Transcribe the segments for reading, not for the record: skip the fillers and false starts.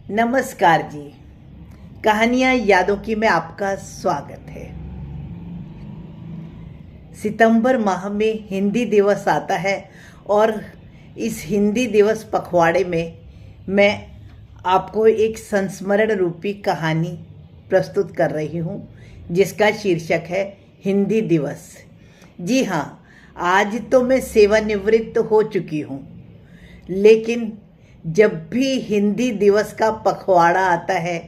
नमस्कार जी। कहानियां यादों की में आपका स्वागत है। सितंबर माह में हिंदी दिवस आता है और इस हिंदी दिवस पखवाड़े में मैं आपको एक संस्मरण रूपी कहानी प्रस्तुत कर रही हूं, जिसका शीर्षक है हिंदी दिवस। जी हाँ, आज तो मैं सेवानिवृत्त हो चुकी हूं, लेकिन जब भी हिंदी दिवस का पखवाड़ा आता है,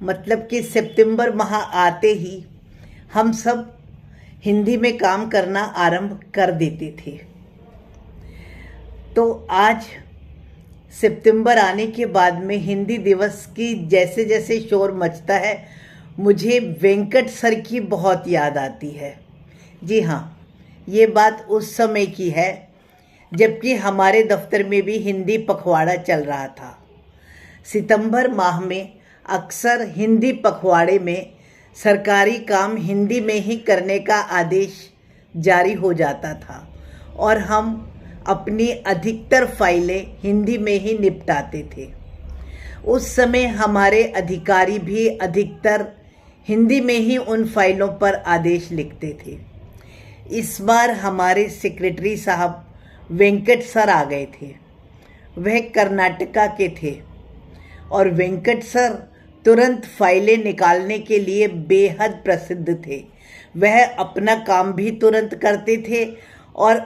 मतलब कि सितंबर माह आते ही हम सब हिंदी में काम करना आरंभ कर देते थे। तो आज सितंबर आने के बाद में हिंदी दिवस की जैसे जैसे शोर मचता है, मुझे वेंकट सर की बहुत याद आती है। जी हाँ, ये बात उस समय की है जबकि हमारे दफ्तर में भी हिंदी पखवाड़ा चल रहा था। सितंबर माह में अक्सर हिंदी पखवाड़े में सरकारी काम हिंदी में ही करने का आदेश जारी हो जाता था और हम अपनी अधिकतर फाइलें हिंदी में ही निपटाते थे। उस समय हमारे अधिकारी भी अधिकतर हिंदी में ही उन फाइलों पर आदेश लिखते थे। इस बार हमारे सेक्रेटरी साहब वेंकट सर आ गए थे। वह कर्नाटका के थे और वेंकट सर तुरंत फाइलें निकालने के लिए बेहद प्रसिद्ध थे। वह अपना काम भी तुरंत करते थे और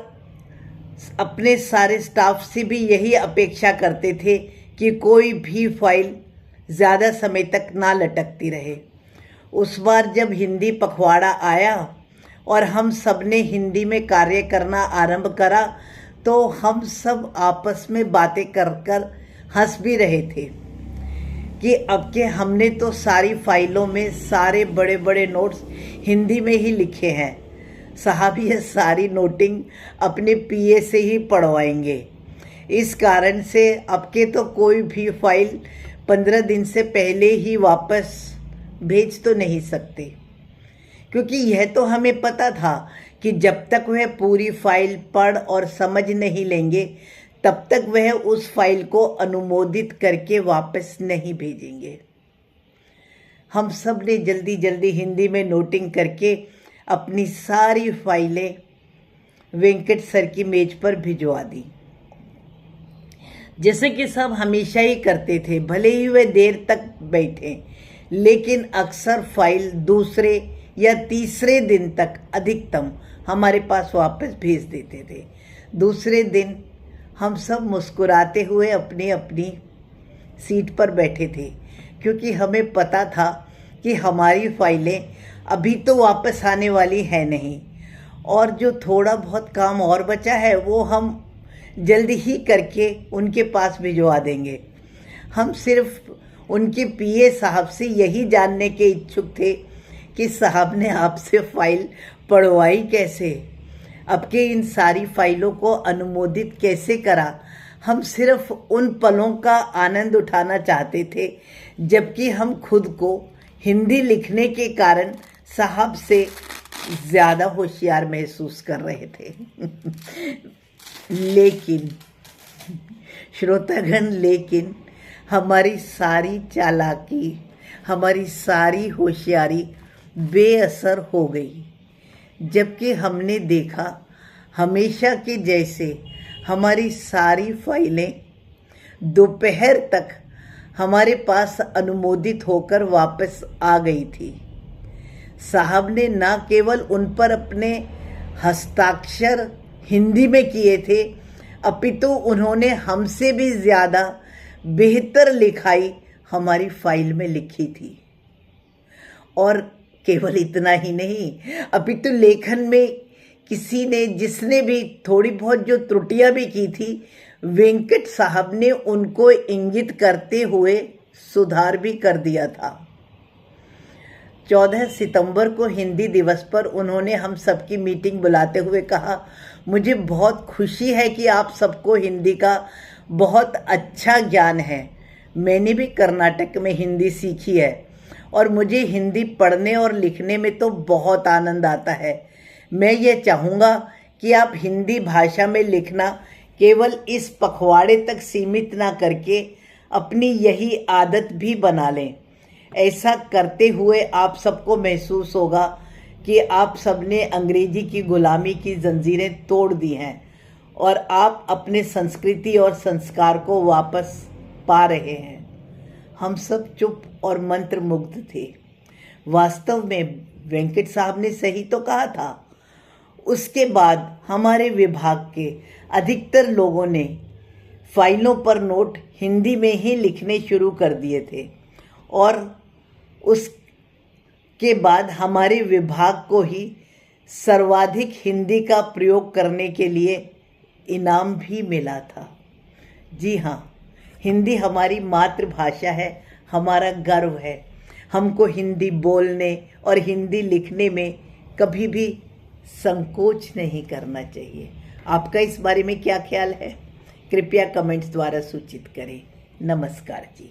अपने सारे स्टाफ से भी यही अपेक्षा करते थे कि कोई भी फाइल ज़्यादा समय तक ना लटकती रहे। उस बार जब हिंदी पखवाड़ा आया और हम सब ने हिंदी में कार्य करना आरंभ करा, तो हम सब आपस में बातें कर कर हंस भी रहे थे कि अब के हमने तो सारी फाइलों में सारे बड़े बड़े नोट्स हिंदी में ही लिखे हैं। साहब ये सारी नोटिंग अपने पीए से ही पढ़वाएंगे। इस कारण से अब के तो कोई भी फाइल 15 दिन से पहले ही वापस भेज तो नहीं सकते, क्योंकि यह तो हमें पता था कि जब तक वह पूरी फाइल पढ़ और समझ नहीं लेंगे, तब तक वह उस फाइल को अनुमोदित करके वापस नहीं भेजेंगे। हम सब ने जल्दी जल्दी हिंदी में नोटिंग करके अपनी सारी फाइलें वेंकट सर की मेज पर भिजवा दी, जैसे कि सब हमेशा ही करते थे। भले ही वह देर तक बैठे, लेकिन अक्सर फाइल दूसरे या तीसरे दिन तक अधिकतम हमारे पास वापस भेज देते थे। दूसरे दिन हम सब मुस्कुराते हुए अपनी अपनी सीट पर बैठे थे, क्योंकि हमें पता था कि हमारी फाइलें अभी तो वापस आने वाली है नहीं और जो थोड़ा बहुत काम और बचा है वो हम जल्दी ही करके उनके पास भिजवा देंगे। हम सिर्फ उनके पीए साहब से यही जानने के इच्छुक थे कि साहब ने आपसे फाइल पढ़वाई कैसे, अब के इन सारी फाइलों को अनुमोदित कैसे करा। हम सिर्फ उन पलों का आनंद उठाना चाहते थे जबकि हम खुद को हिंदी लिखने के कारण साहब से ज़्यादा होशियार महसूस कर रहे थे। लेकिन श्रोतागण, लेकिन हमारी सारी चालाकी, हमारी सारी होशियारी बेअसर हो गई, जबकि हमने देखा हमेशा के जैसे हमारी सारी फाइलें दोपहर तक हमारे पास अनुमोदित होकर वापस आ गई थी। साहब ने न केवल उन पर अपने हस्ताक्षर हिंदी में किए थे, अपितु उन्होंने हमसे भी ज़्यादा बेहतर लिखाई हमारी फाइल में लिखी थी। और केवल इतना ही नहीं, अपितु लेखन में किसी ने, जिसने भी थोड़ी बहुत जो त्रुटियां भी की थी, वेंकट साहब ने उनको इंगित करते हुए सुधार भी कर दिया था। 14 सितंबर को हिंदी दिवस पर उन्होंने हम सबकी मीटिंग बुलाते हुए कहा, मुझे बहुत खुशी है कि आप सबको हिंदी का बहुत अच्छा ज्ञान है। मैंने भी कर्नाटक में हिंदी सीखी है और मुझे हिंदी पढ़ने और लिखने में तो बहुत आनंद आता है। मैं ये चाहूँगा कि आप हिंदी भाषा में लिखना केवल इस पखवाड़े तक सीमित ना करके अपनी यही आदत भी बना लें। ऐसा करते हुए आप सबको महसूस होगा कि आप सबने अंग्रेजी की गुलामी की जंजीरें तोड़ दी हैं और आप अपने संस्कृति और संस्कार को वापस पा रहे हैं। हम सब चुप और मंत्रमुग्ध थे। वास्तव में वेंकट साहब ने सही तो कहा था। उसके बाद हमारे विभाग के अधिकतर लोगों ने फाइलों पर नोट हिंदी में ही लिखने शुरू कर दिए थे और उसके बाद हमारे विभाग को ही सर्वाधिक हिंदी का प्रयोग करने के लिए इनाम भी मिला था। जी हाँ, हिंदी हमारी मातृभाषा है, हमारा गर्व है। हमको हिंदी बोलने और हिंदी लिखने में कभी भी संकोच नहीं करना चाहिए। आपका इस बारे में क्या ख्याल है? कृपया कमेंट्स द्वारा सूचित करें। नमस्कार जी।